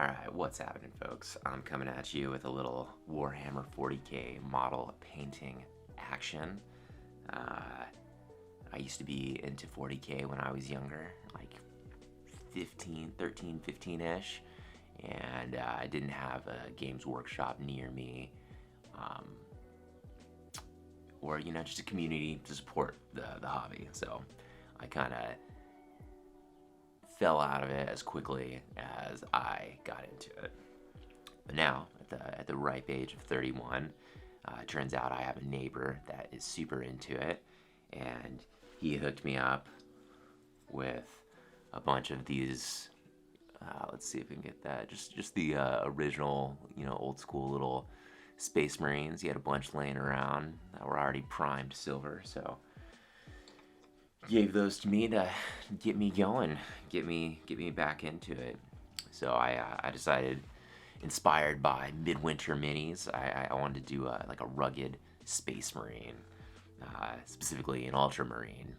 Alright, what's happening, folks? I'm coming at you with a little Warhammer 40k model painting action. I used to be into 40k when I was younger, like 15-ish, and I didn't have a Games Workshop near me, or, just a community to support the hobby, so I kind of fell out of it as quickly as I got into it. But now, at the ripe age of 31, it turns out I have a neighbor that is super into it, and he hooked me up with a bunch of these. Let's see if we can get that. Just the original, old school little Space Marines. He had a bunch laying around that were already primed silver, so gave those to me to get me going, get me back into it. So I decided, inspired by Midwinter Minis, I wanted to do like a rugged Space Marine, specifically an Ultramarine.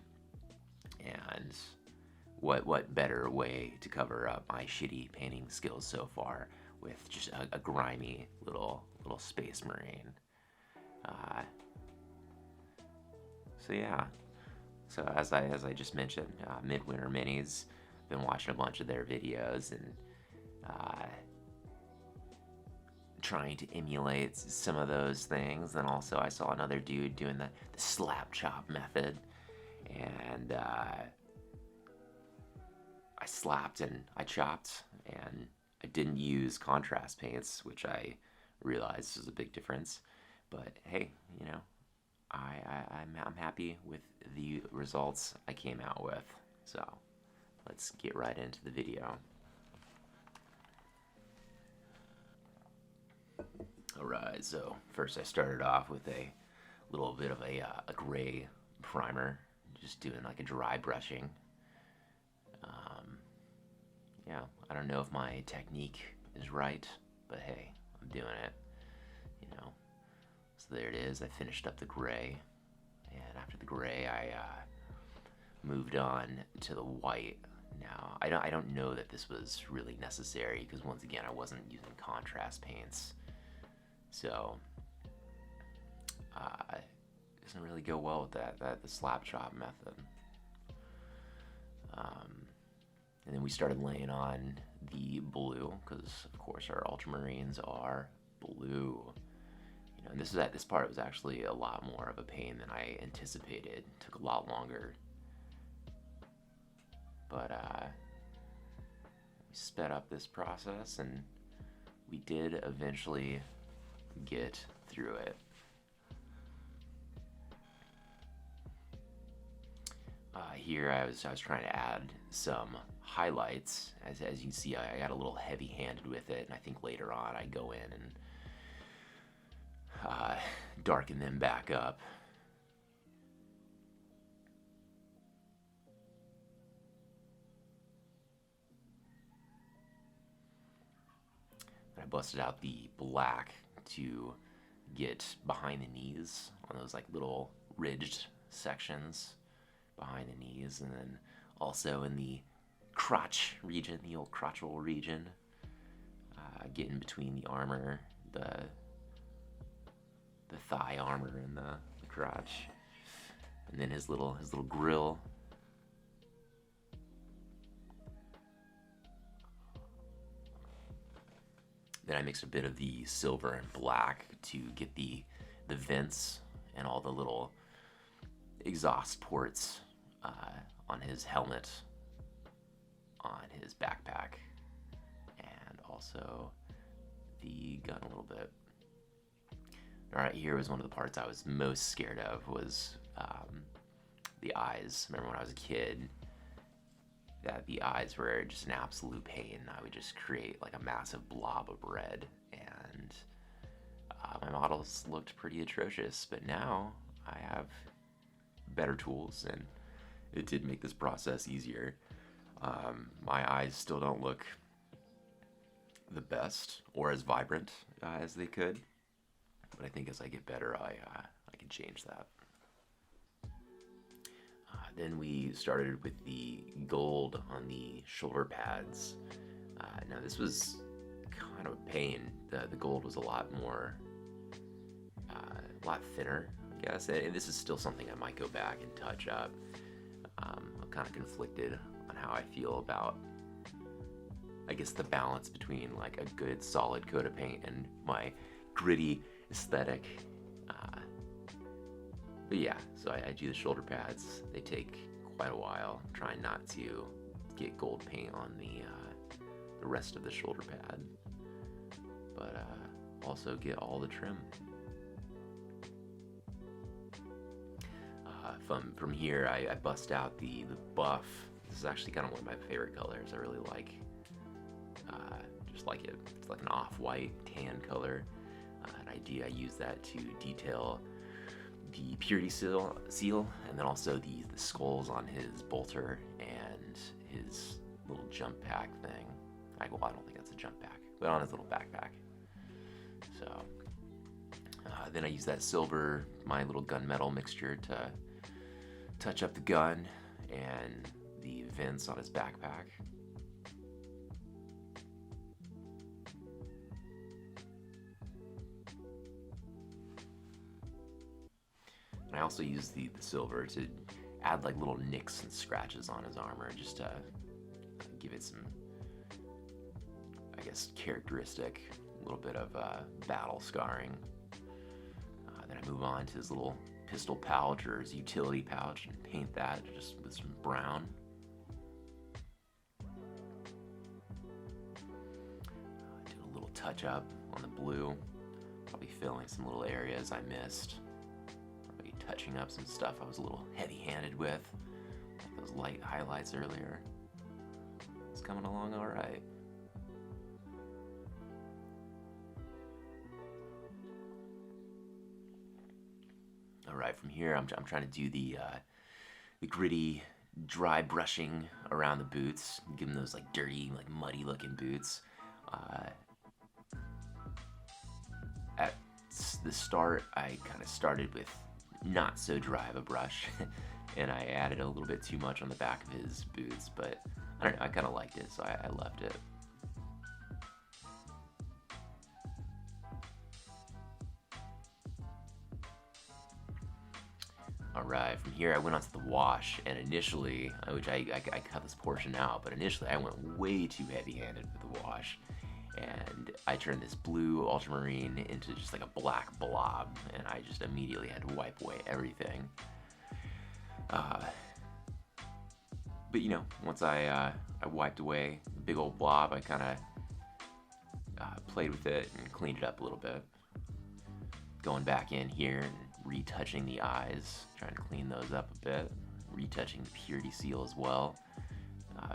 And what better way to cover up my shitty painting skills so far with just a grimy little Space Marine. So yeah. So as I just mentioned, Midwinter Minis, been watching a bunch of their videos and trying to emulate some of those things. Then also I saw another dude doing the slap chop method, and I slapped and I chopped, and I didn't use contrast paints, which I realized was a big difference. But hey, I'm happy with the results I came out with. So let's get right into the video. Alright, so first I started off with a little bit of a gray primer, just doing like a dry brushing. Yeah, I don't know if my technique is right, but hey, I'm doing it, So there it is. I finished up the gray, and after the gray I moved on to the white. Now I don't know that this was really necessary, because once again I wasn't using contrast paints, so it doesn't really go well with the slap chop method. And then we started laying on the blue, because of course our Ultramarines are blue. And this part was actually a lot more of a pain than I anticipated. It took a lot longer. But we sped up this process, and we did eventually get through it. Here I was trying to add some highlights. As you can see, I got a little heavy-handed with it, and I think later on I go in and darken them back up. I busted out the black to get behind the knees on those like little ridged sections behind the knees, and then also in the crotch region, the old crotchal region, getting between the armor, the thigh armor and the crotch, and then his little grill. Then I mixed a bit of the silver and black to get the vents and all the little exhaust ports on his helmet, on his backpack, and also the gun a little bit. Alright, here was one of the parts I was most scared of, was the eyes. Remember when I was a kid, that the eyes were just an absolute pain. I would just create like a massive blob of red, and my models looked pretty atrocious, but now I have better tools, and it did make this process easier. My eyes still don't look the best or as vibrant as they could, but I think as I get better, I can change that. Then we started with the gold on the shoulder pads. Now this was kind of a pain. The gold was a lot more, a lot thinner, I guess. And this is still something I might go back and touch up. I'm kind of conflicted on how I feel about, I guess, the balance between like a good solid coat of paint and my gritty aesthetic. But yeah, so I do the shoulder pads. They take quite a while. I'm trying not to get gold paint on the rest of the shoulder pad, but also get all the trim. From here, I bust out the buff. This is actually kind of one of my favorite colors. I really like, just like it. It's like an off-white tan color, and I use that to detail the purity seal, and then also the skulls on his bolter and his little jump pack thing. I don't think that's a jump pack, but on his little backpack. So then I use that silver, my little gunmetal mixture to touch up the gun and the vents on his backpack. And I also use the silver to add like little nicks and scratches on his armor, just to give it some, I guess, characteristic, a little bit of battle scarring. Then I move on to his little pistol pouch or his utility pouch and paint that just with some brown. Do a little touch up on the blue, probably filling some little areas I missed. Probably touching up some stuff I was a little heavy-handed with, like those light highlights earlier. It's coming along all right. All right, from here I'm trying to do the gritty, dry brushing around the boots, give them those like dirty, like muddy-looking boots. At the start, I kind of started with not so dry of a brush, and I added a little bit too much on the back of his boots, but I don't know, I kind of liked it, so I left it. Alright, from here I went on to the wash, and initially, which I cut this portion out, but initially I went way too heavy-handed with the wash, and I turned this blue Ultramarine into just like a black blob, and I just immediately had to wipe away everything. But you know, once I wiped away the big old blob, I kind of played with it and cleaned it up a little bit. Going back in here and retouching the eyes, trying to clean those up a bit, retouching the purity seal as well,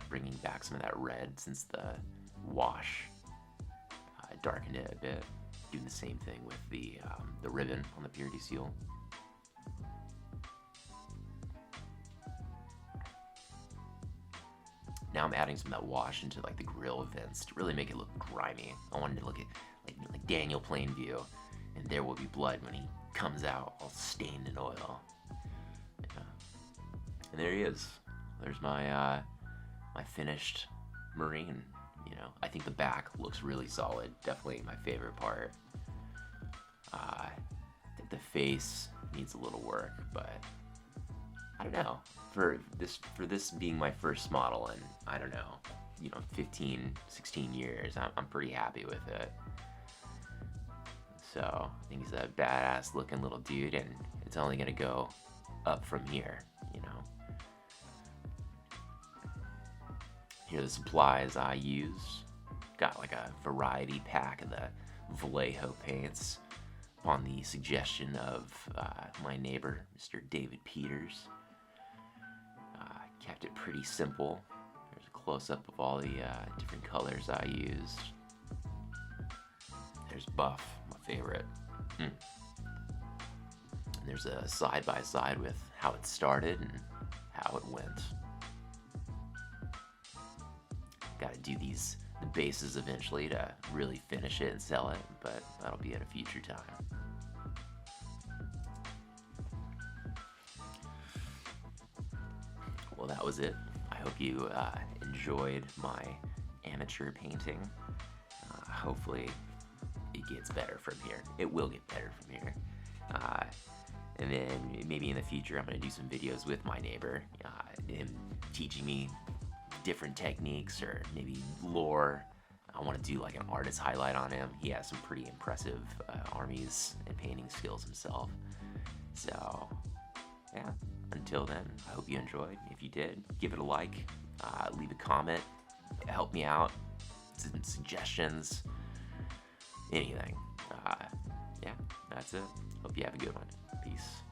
bringing back some of that red since the wash darkened it a bit, doing the same thing with the ribbon on the purity seal. Now I'm adding some of that wash into like the grill vents to really make it look grimy. I wanted to look at like Daniel Plainview, and there will be blood when he comes out all stained in oil. Yeah. And there he is. There's my my finished Marine. You know, I think the back looks really solid. Definitely my favorite part. I think the face needs a little work, but I don't know. For this being my first model in, I don't know, you know, 15, 16 years, I'm pretty happy with it. So I think he's a badass looking little dude, and it's only gonna go up from here, you know. Here are the supplies I use. Got like a variety pack of the Vallejo paints upon the suggestion of my neighbor, Mr. David Peters. Kept it pretty simple. There's a close-up of all the different colors I used. There's Buff, my favorite. And there's a side-by-side with how it started and how it went. Gotta do the bases eventually to really finish it and sell it, but that'll be at a future time. Well, that was it. I hope you enjoyed my amateur painting. hopefully it gets better from here. It will get better from here. And then maybe in the future I'm going to do some videos with my neighbor, him teaching me different techniques or maybe lore. I want to do like an artist highlight on him. He has some pretty impressive armies and painting skills himself. So yeah, until then, I hope you enjoyed. If you did, give it a like, leave a comment, help me out, some suggestions, anything. Yeah, that's it. Hope you have a good one. Peace.